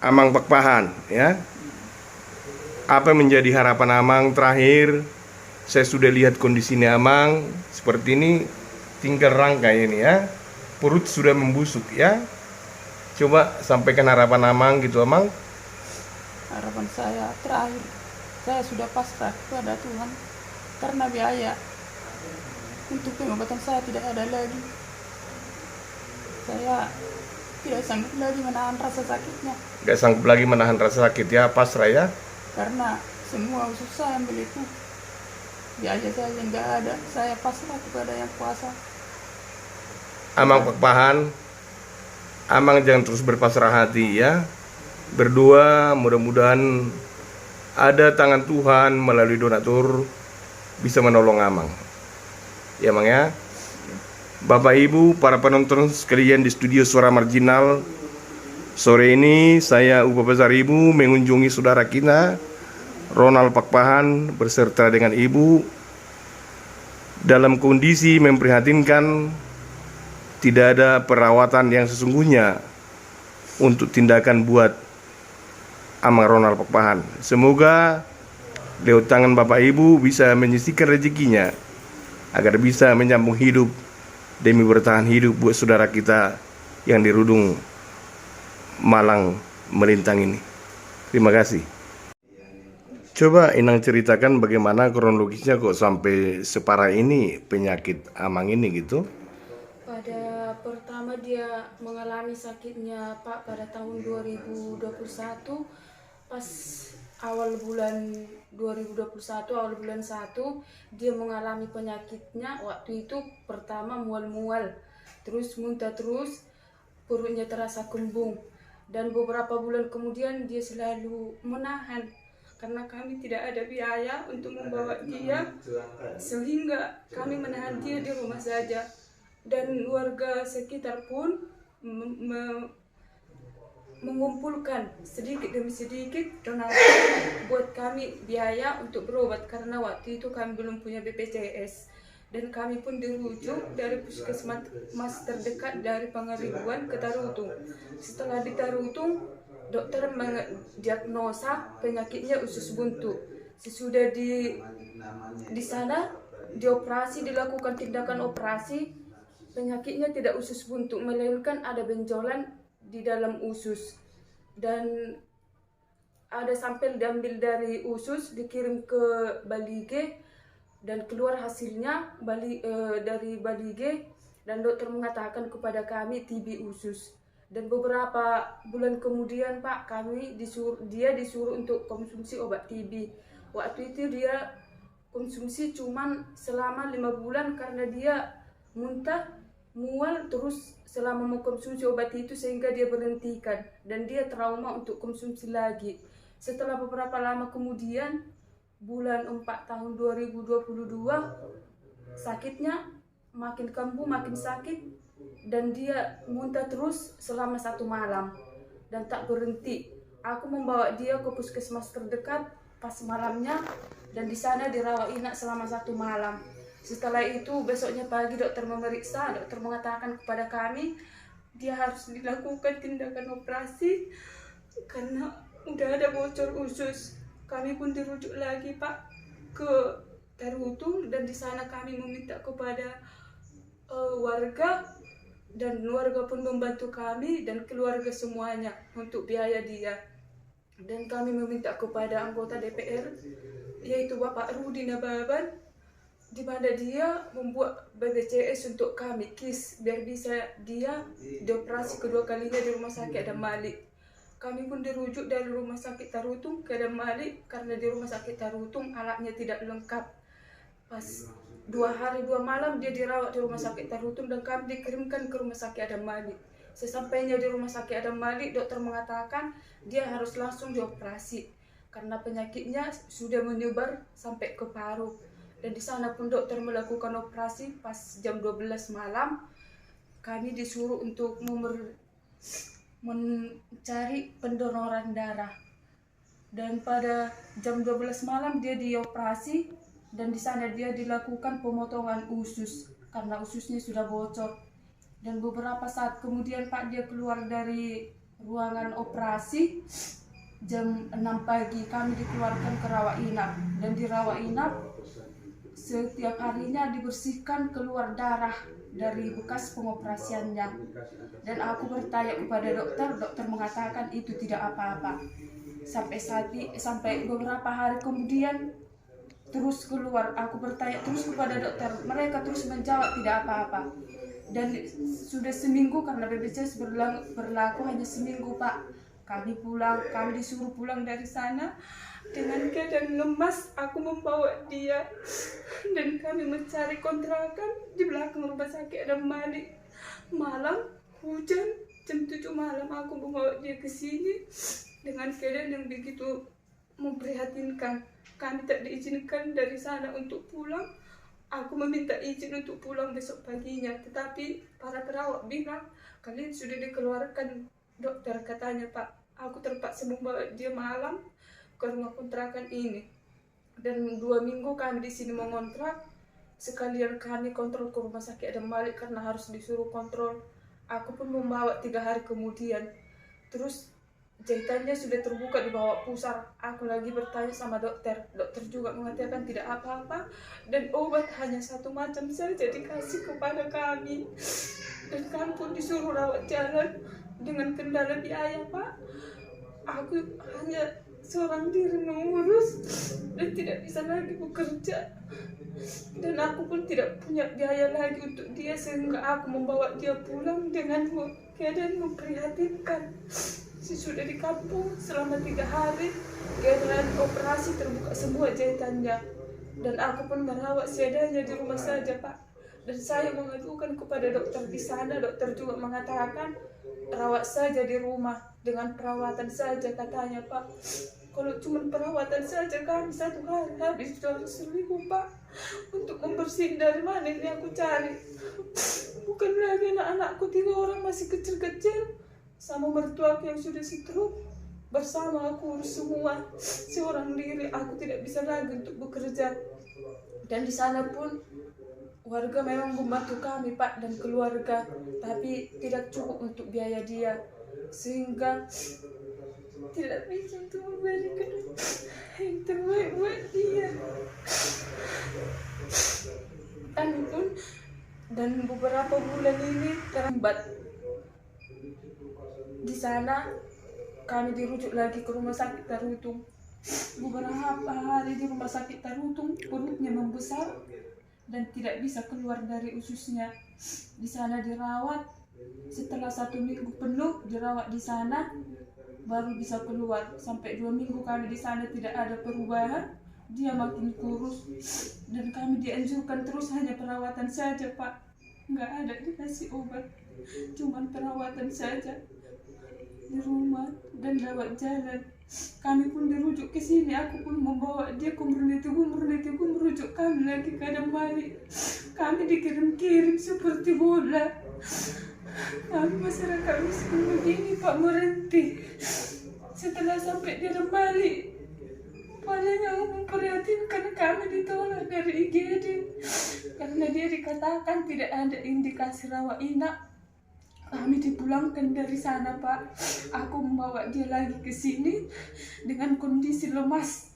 Amang Pakpahan, ya. Apa menjadi harapan Amang terakhir? Saya sudah lihat kondisinya Amang seperti ini, tinggal rangka ini ya. Perut sudah membusuk ya. Coba sampaikan harapan Amang gitu Amang. Harapan saya terakhir, saya sudah pasrah kepada Tuhan karena biaya untuk pengobatan saya tidak ada lagi. Saya tidak sanggup lagi menahan rasa sakitnya Gak sanggup lagi menahan rasa sakit ya, pasrah ya. karena semua usus saya melipuh. Biaya saya yang nggak ada, saya pasrah kepada yang kuasa. Amang Pakpahan, Amang jangan terus berpasrah hati ya. Berdoa mudah-mudahan ada tangan Tuhan melalui donatur bisa menolong Amang. Ya Mang ya. Bapak Ibu, para penonton sekalian di studio Suara Marginal, sore ini saya Upa Besar Ibu mengunjungi saudara kita Ronald Pakpahan beserta dengan Ibu dalam kondisi memprihatinkan. Tidak ada perawatan yang sesungguhnya untuk tindakan buat Amang Ronald Pakpahan. Semoga lewat tangan Bapak Ibu bisa menyisihkan rezekinya agar bisa menyambung hidup demi bertahan hidup buat saudara kita yang di Rudung Malang Melintang ini. Terima kasih. Coba Inang ceritakan bagaimana kronologisnya kok sampai separah ini penyakit Amang ini gitu. Pada pertama dia mengalami sakitnya Pak pada tahun 2021 pas awal bulan 2021 awal bulan 1 dia mengalami penyakitnya. Waktu itu pertama mual-mual, terus muntah terus, perutnya terasa kembung, dan beberapa bulan kemudian dia selalu menahan karena kami tidak ada biaya untuk membawa dia, sehingga kami menahan dia di rumah saja. Dan warga sekitar pun mengumpulkan sedikit demi sedikit donasi buat kami biaya untuk berobat karena waktu itu kami belum punya BPJS, dan kami pun dirujuk dari puskesmas terdekat dari Pangaribuan ke Tarutung. Setelah di Tarutung, dokter mendiagnosa penyakitnya usus buntu. Sesudah di sana dioperasi, dilakukan tindakan operasi, penyakitnya tidak usus buntu, melainkan ada benjolan di dalam usus. Dan ada sampel diambil dari usus, dikirim ke Balige, dan keluar hasilnya dari Balige, dan dokter mengatakan kepada kami TB usus. Dan beberapa bulan kemudian Pak, dia disuruh untuk konsumsi obat TB. Waktu itu dia konsumsi cuman selama 5 bulan karena dia muntah, mual terus selama mengkonsumsi obat itu sehingga dia berhentikan dan dia trauma untuk konsumsi lagi. Setelah beberapa lama kemudian, bulan 4 tahun 2022, sakitnya makin kambuh, makin sakit, dan dia muntah terus selama 1 malam dan tak berhenti. Aku membawa dia ke puskesmas terdekat pas malamnya, dan di sana dirawat inap selama 1 malam. Setelah itu besoknya pagi dokter memeriksa, dokter mengatakan kepada kami dia harus dilakukan tindakan operasi karena udah ada bocor usus. Kami pun dirujuk lagi Pak ke Tarutung, dan di sana kami meminta kepada warga, dan warga pun membantu kami dan keluarga semuanya untuk biaya dia. Dan kami meminta kepada anggota DPR yaitu Bapak Rudi Nababan, di mana dia membuat BPJS untuk kami KIS biar bisa dia dioperasi kedua kalinya di rumah sakit Adam Malik. Kami pun dirujuk dari rumah sakit Tarutung ke Adam Malik karena di rumah sakit Tarutung alatnya tidak lengkap. Pas 2 hari 2 malam dia dirawat di rumah sakit Tarutung dan kami dikirimkan ke rumah sakit Adam Malik. Sesampainya di rumah sakit Adam Malik, dokter mengatakan dia harus langsung dioperasi karena penyakitnya sudah menyebar sampai ke paru. Dan di sana pun dokter melakukan operasi. Pas jam 12 malam kami disuruh untuk mencari pendonoran darah. Dan pada jam 12 malam dia dioperasi, dan di sana dia dilakukan pemotongan usus karena ususnya sudah bocor. Dan beberapa saat kemudian Pak dia keluar dari ruangan operasi. Jam 6 pagi kami dikeluarkan ke rawat inap, dan di rawat inap setiap harinya dibersihkan keluar darah dari bekas pengoperasiannya. Dan aku bertanya kepada dokter mengatakan itu tidak apa-apa. Sampai beberapa hari kemudian terus keluar. Aku bertanya terus kepada dokter, mereka terus menjawab tidak apa-apa. Dan sudah seminggu, karena BPJS berlaku hanya seminggu, Pak. Kami disuruh pulang dari sana dengan keadaan lemas. Aku membawa dia dan kami mencari kontrakan di belakang rumah sakit Adam Malik. Malam hujan, jam 7 malam aku membawa dia ke sini dengan keadaan yang begitu memprihatinkan. Kami tak diizinkan dari sana untuk pulang. Aku meminta izin untuk pulang besok paginya, tetapi para perawat bilang kalian sudah dikeluarkan. Dokter, katanya, Pak, aku terpaksa membawa dia malam ke rumah kontrakan ini. Dan 2 minggu kami di sini mengontrak, sekalian kami kontrol ke rumah sakit Adam Malik karena harus disuruh kontrol. Aku pun membawa 3 hari kemudian. Terus jahitannya sudah terbuka di bawah pusar. Aku lagi bertanya sama dokter juga mengatakan tidak apa-apa, dan obat hanya 1 macam saja dikasih kepada kami. Dan kami pun disuruh rawat jalan dengan kendala biaya, Pak. Aku hanya seorang diri mengurus dan tidak bisa lagi bekerja. Dan aku pun tidak punya biaya lagi untuk dia, sehingga aku membawa dia pulang dengan keadaan memprihatinkan. Sudah di kampung selama 3 hari, keadaan operasi terbuka semua jahitannya. Dan aku pun merawat seadanya di rumah saja, Pak. Dan saya mengadukan kepada dokter di sana, dokter juga mengatakan rawat saja di rumah dengan perawatan saja, katanya, Pak. Kalau cuma perawatan saja kami 1 hari habis 200.000, Pak. Untuk membersihin dari mana ini aku cari. Bukan lagi anak-anakku 3 orang masih kecil-kecil, sama mertuaku yang sudah stroke. Bersama aku urus semua seorang diri. Aku tidak bisa lagi untuk bekerja. Dan di sana pun warga memang membantu kami, Pak, dan keluarga, tapi tidak cukup untuk biaya dia, sehingga tidak bisa untuk memberikan yang terbaik buat dia. Kami pun dan beberapa bulan ini terlambat. Di sana kami dirujuk lagi ke rumah sakit Tarutung. Beberapa hari di rumah sakit Tarutung, perutnya membesar dan tidak bisa keluar dari ususnya. Di sana dirawat, setelah 1 minggu penuh dirawat di sana, baru bisa keluar. Sampai 2 minggu kami di sana tidak ada perubahan, dia makin kurus. Dan kami dianjurkan terus hanya perawatan saja, Pak. Nggak ada dikasih obat, cuman perawatan saja di rumah dan rawat jalan. Kami pun dirujuk ke sini. Aku pun membawa dia ke Murni Teguh merujuk kami lagi ke Adam Malik. Kami dikirim-kirim seperti bola. Kami masyarakat miskin begini, Pak, berhenti. Setelah sampai di Adam Malik, paling yang memprihatinkan, kami ditolak dari IGD karena dia dikatakan tidak ada indikasi rawat inap. Kami dipulangkan dari sana, Pak. Aku membawa dia lagi ke sini dengan kondisi lemas.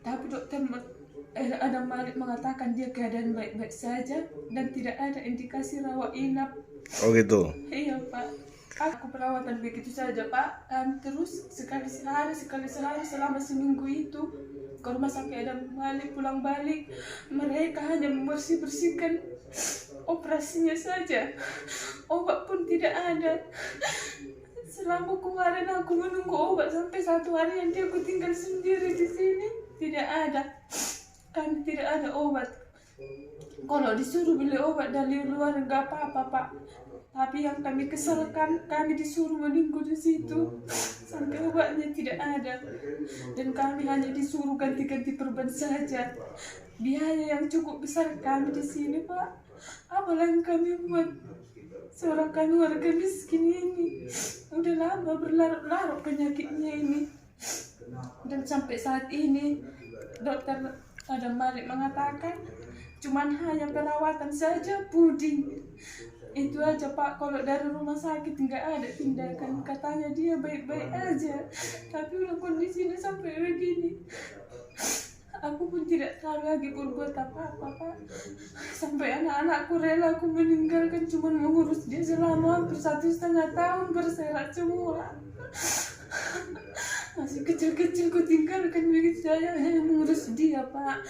Tapi dokter Adam Malik mengatakan dia keadaan baik-baik saja dan tidak ada indikasi rawat inap. Oh gitu. Iya, Pak. Aku perawatan begitu saja, Pak. Dan terus sekali sehari selama seminggu itu ke rumah sakit Adam Malik, pulang balik. Mereka hanya membersihkan operasinya saja. Obat pun tidak ada. Selama kemarin aku menunggu obat sampai 1 hari yang dia aku tinggal sendiri di sini, tidak ada. Kami tidak ada obat. Kalau disuruh beli obat dari luar nggak apa-apa, Pak. Tapi yang kami kesalkan, kami disuruh menunggu di situ sampai obatnya tidak ada. Dan kami hanya disuruh ganti-ganti perban saja. Biaya yang cukup besar kami di sini, Pak. Apalah yang kami buat? Seorang kami warga miskin ini udah lama berlarut-larut penyakitnya ini. Dan sampai saat ini dokter Adam Malik mengatakan cuman hanya perawatan saja, puding. Itu aja Pak, kalau dari rumah sakit nggak ada tindakan, katanya dia baik-baik aja, tapi udah kondisinya sampai begini. Aku pun tidak tahu lagi berbuat apa-apa Pak. Sampai anak-anakku rela aku meninggalkan, cuma mengurus dia selama hampir 1,5 tahun berserak semua. Masih kecil-kecil ku tinggalkan begitu saya hanya mengurus dia Pak.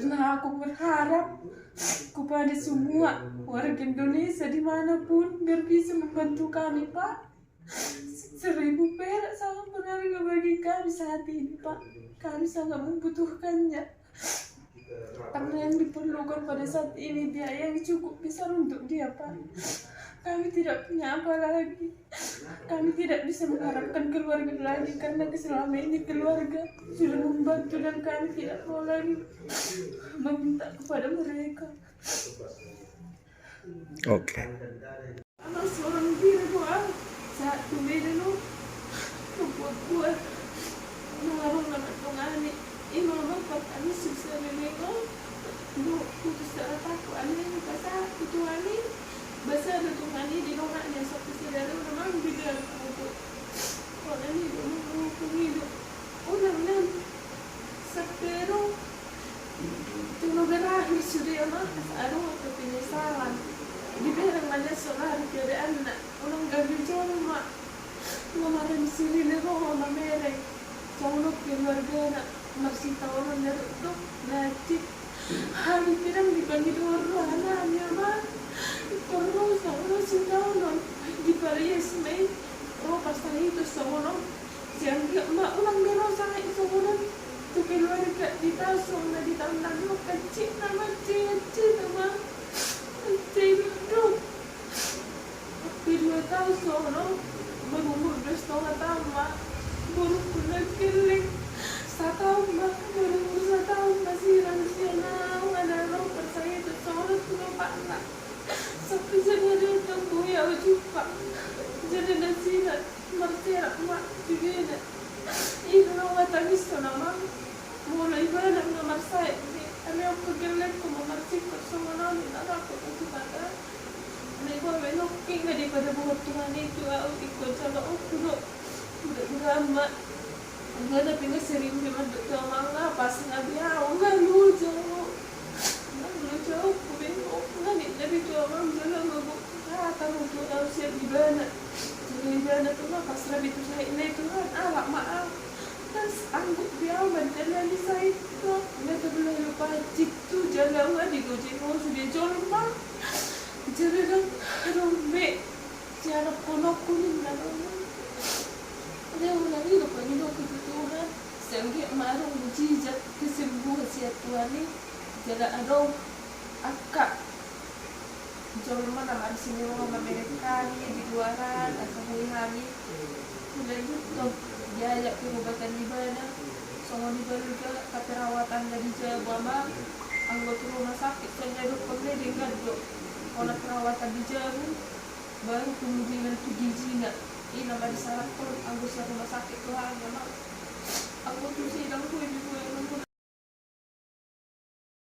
Nah aku berharap kepada semua warga Indonesia dimanapun biar bisa membantu kami Pak. 1.000 perak sangat berharga bagi kami saat ini Pak. Kami sangat membutuhkannya. Karena yang diperlukan pada saat ini biaya yang cukup besar untuk dia Pak. Kami tidak punya apa lagi. Kami tidak bisa mengharapkan keluarga lagi karena selama ini keluarga sudah membantu dan kami tidak mau lagi meminta kepada mereka. Oke. Anak seorang diri doa saat tumben lo buat mengarung anak tongani imam bapak kami susah menengok lu putus darah aku aneh ini pasal tuani bahasa ada tongani di rumahnya satu saudara memang beda untuk orang ini menghubungi orang yang sepero cuma berakhir sudah mah ada waktu penyesalan di berang mana solar keadaan nak orang gak bicara mak kemarin di sini nih orang merek cowok keluarga nak masih tahu orang dari itu nanti hari pirang dibagi 2 anaknya mah terus tahu non di Paris Mei pas itu semua siang dia mak ulang berosa itu semua tu keluarga di tasong na di tahun kecil nama cici nama tidur kedua tahun sono berumur 2,5 tahun mak baru pernah keling 1 tahun mak berumur 1 tahun masih rasional ada dokter saya itu sono tuh pak nak sampai jadi ada buaya juga jadi nasihat martial mak juga itu nama tangis nama mulai ibadah nomor saya kami aku gelap nomor sikap semua nami nak aku untuk kata mereka belok king daripada buat Tuhan itu aku ikut sama aku udah amat enggak ada pindah sering memang dokter mangga pas nabi awal nggak lu jauh aku bingung nggak dari jual mam jalan ngabuk kata untuk tahu siap di mana jadi di mana tuh mah pas nabi itu saya ini Tuhan alak maaf kan angguk dia bantuan di saya itu nggak terlalu lupa jitu jalan nggak di gojek mau sudah jual mah jadi dong rombe cara ponok kuning nggak dong dia ulang hidup hidup itu Tuhan sehingga marung mujizat kesembuhan si Tuhan ini jalan adong akak jual mana di sini orang Amerika di luaran atau kami udah gitu biaya pengobatan di mana semua di juga keperawatan dari Jawa Bang anggota rumah sakit penyedot pembeli dengan dok orang perawatan di Jawa baru kemudian itu gizinya ini nama disalahkan anggota rumah sakit tuh hanya mak aku tuh sih dalam kulit yang